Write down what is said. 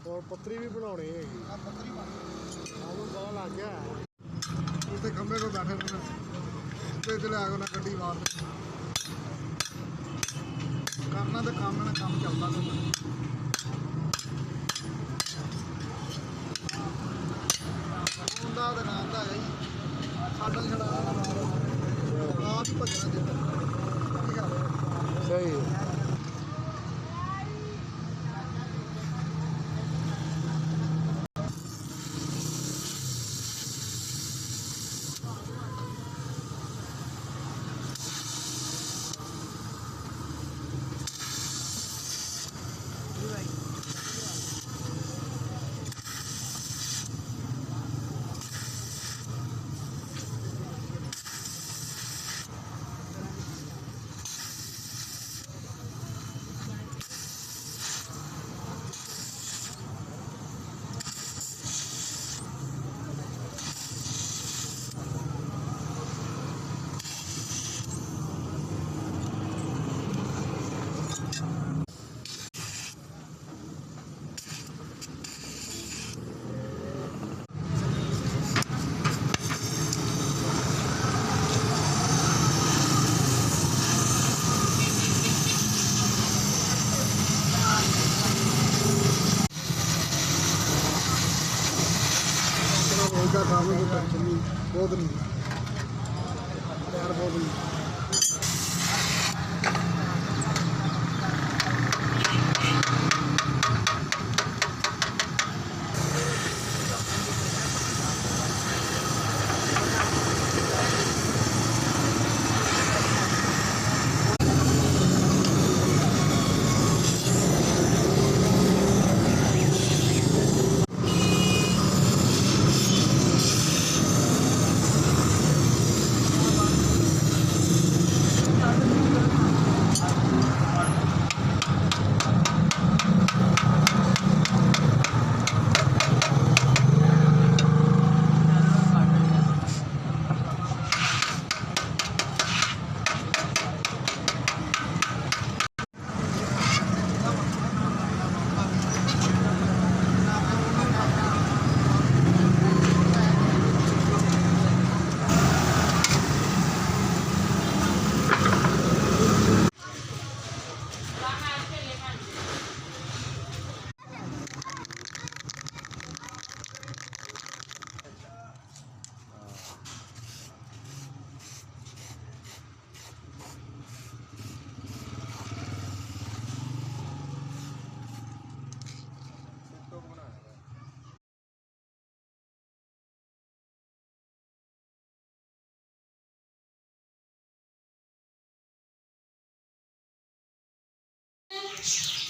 और पत्तरी भी बनानी है पत्तरी पता लग गया उत्ते खंबे को बैठे रहना उत्ते ले आगे ना गड्डी मार करना तो काम ना काम चलता रहता ਉਹਦਾ ਦੁਕਾਨ ਦਾ ਹੈਗਾ ਜੀ ਸਾਡਾ ਛੜਾ ਆਪ ਹੀ ਭੱਜਣਾ ਜਿੱਦਾਂ ਸਹੀ ਹੈ का काम है टेंशन नहीं बहुत नहीं यार बहुत नहीं You